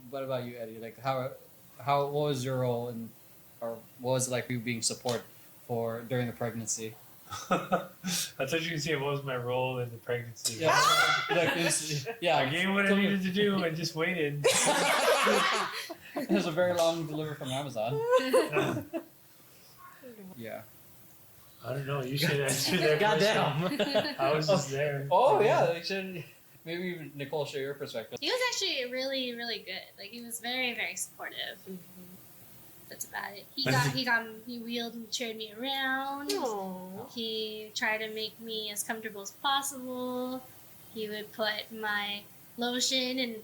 what about you, Eddie? Like what was your role in, or what was it like you being support for during the pregnancy? I thought you could say what was my role in the pregnancy. Yeah, I gave what I needed to do and just waited. It was a very long delivery from Amazon. Yeah. I don't know. You should answer that Goddamn. question. I was just there. Oh yeah, they should. Maybe even Nicole, share your perspective. He was actually really, really good. Like, he was very, very supportive. That's about it. He wheeled and cheered me around. Aww. He tried to make me as comfortable as possible. He would put my lotion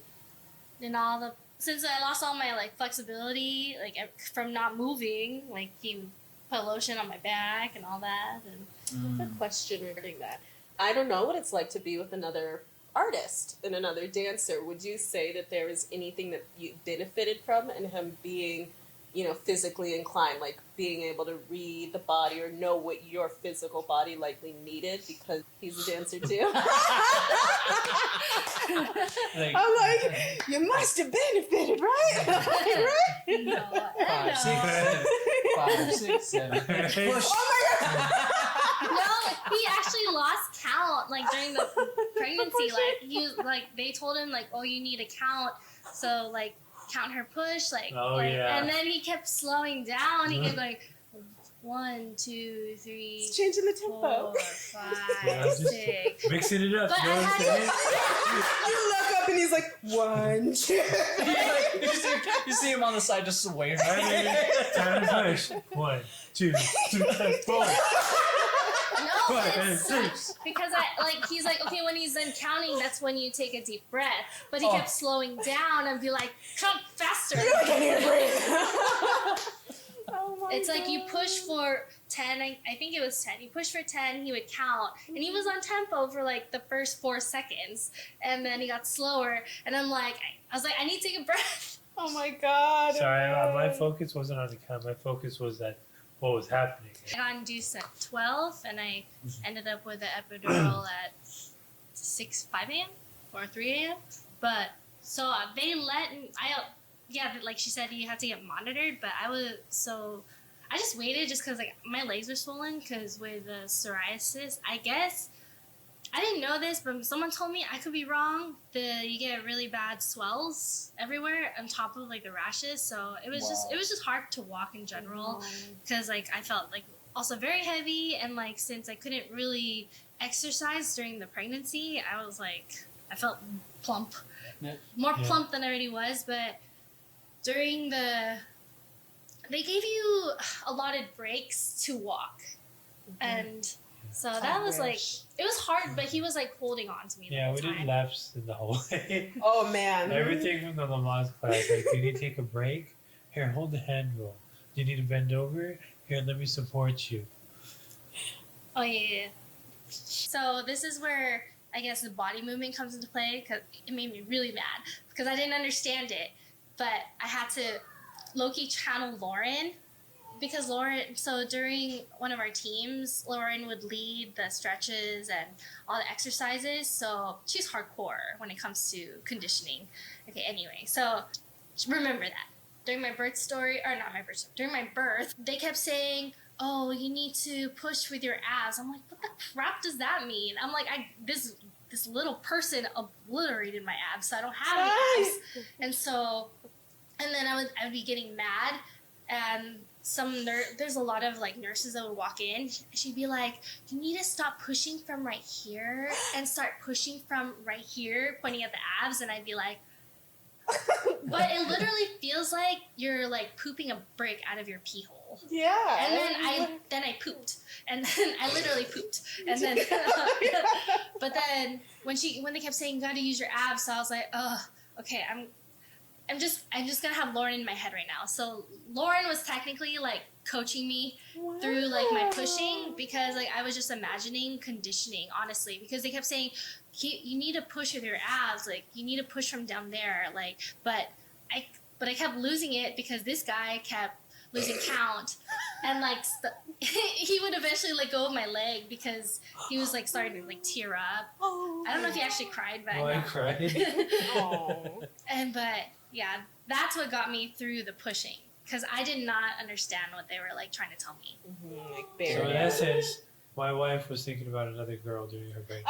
and all the, since I lost all my like flexibility, like from not moving, like he would put lotion on my back and all that. And A question regarding that. I don't know what it's like to be with another artist and another dancer. Would you say that there is anything that you benefited from in him being, you know, physically inclined, like being able to read the body or know what your physical body likely needed because he's a dancer too? Like, I'm like, you must have benefited, right? Right? no, 5, 6, 7. Push. Oh my god! No, he actually lost count like during the pregnancy. Like they told him like, oh, you need to count. So like count her push, yeah. and then he kept slowing down. He kept going 1, 2, 3. It's changing the tempo. 4, 5, 6. Mixing it up. But You know what I'm saying? You look up and he's like, 1, 2. You see him on the side just waving. Time to push. 1, 2, 3, 4. No, 5 and it's 6. because he's like, okay, when he's done counting, that's when you take a deep breath. But he kept slowing down and be like, count faster. I can't even breathe. Oh my It's like God. you push for 10, I think it was 10. You push for 10, he would count. And he was on tempo for like the first 4 seconds. And then he got slower. And I'm like, I was like, I need to take a breath. Oh my God. Sorry, my focus wasn't on the count. My focus was that what was happening. I got induced at 12, and I ended up with an epidural at 5 a.m. or 3 a.m. But so they like she said, you have to get monitored. But I just waited just because like my legs were swollen because with the psoriasis, I guess. I didn't know this, but someone told me, I could be wrong, you get really bad swells everywhere on top of like the rashes. So it was just hard to walk in general because like I felt like also very heavy, and like since I couldn't really exercise during the pregnancy, I felt plump, more plump than I already was. But during they gave you allotted breaks to walk, and so that was like, it was hard, but he was like holding on to me the whole we time. did laps in the whole way. Oh man. Everything from the Lamaze class, like, do you need to take a break? Here, hold the handrail. Do you need to bend over? Here, let me support you. Oh yeah. So this is where I guess the body movement comes into play, because it made me really mad because I didn't understand it, but I had to low-key channel Lauren. Because so during one of our teams, Lauren would lead the stretches and all the exercises. So she's hardcore when it comes to conditioning. Okay, anyway, so remember that. During my birth, during my birth, they kept saying, oh, you need to push with your abs. I'm like, what the crap does that mean? I'm like, this little person obliterated my abs, so I don't have any abs. And then I would be getting mad, and there's a lot of like nurses that would walk in. She'd be like, you need to stop pushing from right here and start pushing from right here, pointing at the abs. And I'd be like, but it literally feels like you're like pooping a brick out of your pee hole. Yeah. And then I pooped, and then I literally pooped, and then but then when they kept saying you gotta use your abs, so I was like, oh, okay, I'm just gonna have Lauren in my head right now. So Lauren was technically like coaching me through like my pushing, because like I was just imagining conditioning, honestly, because they kept saying you need to push with your abs, like you need to push from down there, like but I kept losing it because this guy kept losing count, and like he would eventually let go of my leg because he was like starting to like tear up. I don't know if he actually cried, but I cried. but yeah, that's what got me through the pushing, because I did not understand what they were like trying to tell me. Like So in barrier. essence, my wife was thinking about another girl during her break.